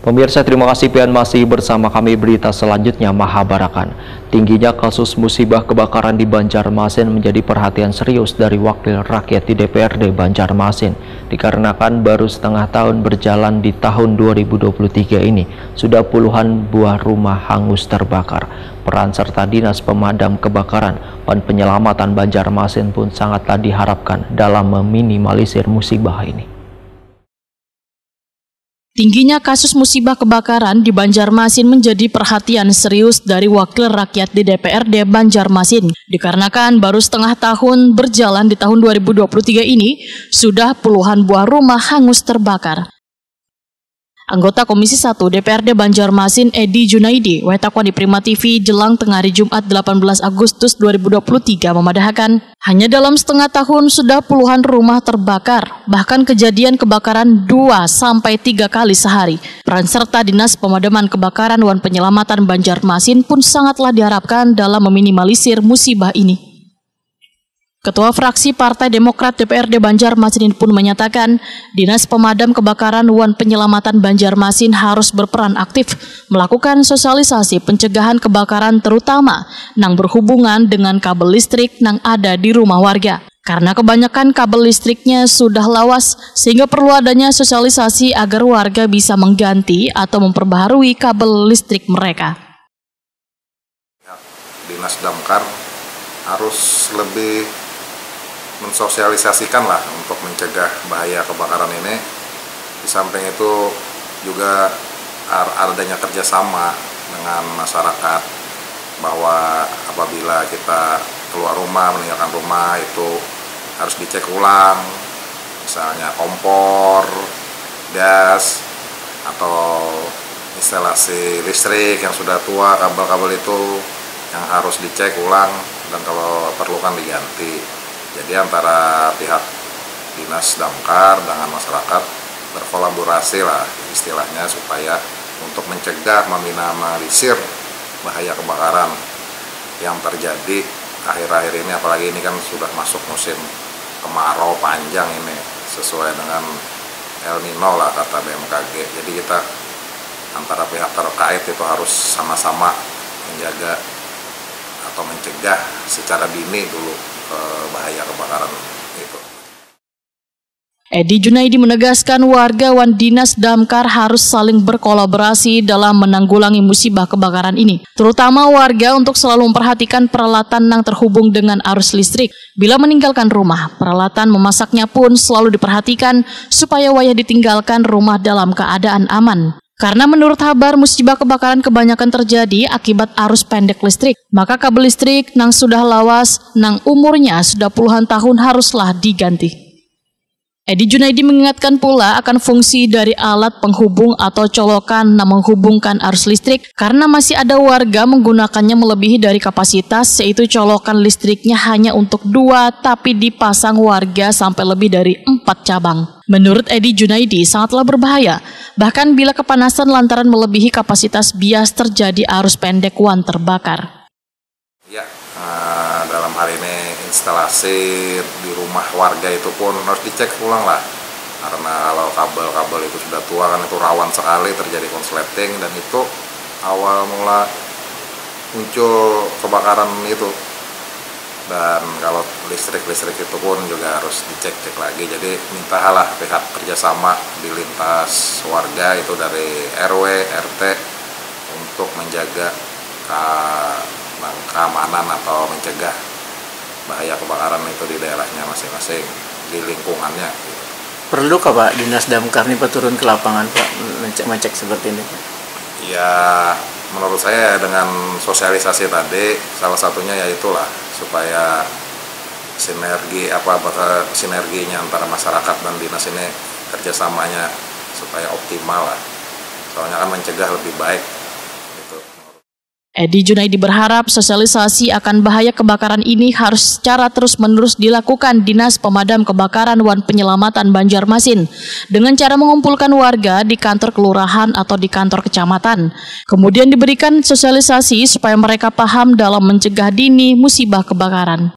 Pemirsa, terima kasih pian masih bersama kami. Berita selanjutnya, Mahabarakan. Tingginya kasus musibah kebakaran di Banjarmasin menjadi perhatian serius dari wakil rakyat di DPRD Banjarmasin. Dikarenakan baru setengah tahun berjalan di tahun 2023 ini, sudah puluhan buah rumah hangus terbakar. Peran serta Dinas Pemadam Kebakaran dan Penyelamatan Banjarmasin pun sangatlah diharapkan dalam meminimalisir musibah ini. Tingginya kasus musibah kebakaran di Banjarmasin menjadi perhatian serius dari wakil rakyat di DPRD Banjarmasin. Dikarenakan baru setengah tahun berjalan di tahun 2023 ini, sudah puluhan buah rumah hangus terbakar. Anggota Komisi 1 DPRD Banjarmasin Edi Junaidi, Wetakwan di Prima TV jelang tengah hari Jumat 18 Agustus 2023 memadahkan, hanya dalam setengah tahun sudah puluhan rumah terbakar, bahkan kejadian kebakaran 2-3 kali sehari. Peran serta Dinas Pemadaman Kebakaran dan Penyelamatan Banjarmasin pun sangatlah diharapkan dalam meminimalisir musibah ini. Ketua Fraksi Partai Demokrat DPRD Banjarmasin pun menyatakan, Dinas Pemadam Kebakaran dan Penyelamatan Banjarmasin harus berperan aktif melakukan sosialisasi pencegahan kebakaran terutama yang berhubungan dengan kabel listrik yang ada di rumah warga. Karena kebanyakan kabel listriknya sudah lawas, sehingga perlu adanya sosialisasi agar warga bisa mengganti atau memperbaharui kabel listrik mereka. Dinas Damkar harus lebih mensosialisasikan lah untuk mencegah bahaya kebakaran ini. Di samping itu juga adanya kerjasama dengan masyarakat, bahwa apabila kita keluar rumah, meninggalkan rumah itu harus dicek ulang, misalnya kompor, gas, atau instalasi listrik yang sudah tua, kabel-kabel itu yang harus dicek ulang dan kalau perlu kan diganti. Jadi antara pihak Dinas Damkar dengan masyarakat berkolaborasi lah istilahnya, supaya untuk mencegah, meminimalisir bahaya kebakaran yang terjadi akhir-akhir ini. Apalagi ini kan sudah masuk musim kemarau panjang ini, sesuai dengan El Nino lah kata BMKG. Jadi kita antara pihak terkait itu harus sama-sama menjaga atau mencegah secara dini dulu bahaya kebakaran itu. Edi Junaidi menegaskan warga dan Dinas Damkar harus saling berkolaborasi dalam menanggulangi musibah kebakaran ini, terutama warga untuk selalu memperhatikan peralatan yang terhubung dengan arus listrik. Bila meninggalkan rumah, peralatan memasaknya pun selalu diperhatikan supaya wayah ditinggalkan rumah dalam keadaan aman. Karena menurut kabar musibah kebakaran kebanyakan terjadi akibat arus pendek listrik, maka kabel listrik yang sudah lawas, yang umurnya sudah puluhan tahun haruslah diganti. Edi Junaidi mengingatkan pula akan fungsi dari alat penghubung atau colokan yang menghubungkan arus listrik, karena masih ada warga menggunakannya melebihi dari kapasitas, yaitu colokan listriknya hanya untuk 2 tapi dipasang warga sampai lebih dari 4 cabang. Menurut Edi Junaidi sangatlah berbahaya, bahkan bila kepanasan lantaran melebihi kapasitas bias terjadi arus pendek wan terbakar. Ya, dalam hal ini instalasi di rumah warga itu pun harus dicek ulang lah, karena kalau kabel-kabel itu sudah tua kan itu rawan sekali terjadi konsleting, dan itu awal mula muncul kebakaran itu. Dan kalau listrik itu pun juga harus dicek lagi. Jadi mintalah pihak kerjasama di lintas warga itu dari RW, RT untuk menjaga keamanan atau mencegah bahaya kebakaran itu di daerahnya masing-masing, di lingkungannya. Perlukah Pak Dinas Damkar ini turun ke lapangan Pak, ngecek seperti ini Pak? Ya menurut saya dengan sosialisasi tadi salah satunya ya itulah, supaya sinerginya antara masyarakat dan dinas ini kerjasamanya supaya optimal lah, soalnya kan mencegah lebih baik. Edi Junaidi berharap sosialisasi akan bahaya kebakaran ini harus secara terus-menerus dilakukan Dinas Pemadam Kebakaran dan Penyelamatan Banjarmasin dengan cara mengumpulkan warga di kantor kelurahan atau di kantor kecamatan. Kemudian diberikan sosialisasi supaya mereka paham dalam mencegah dini musibah kebakaran.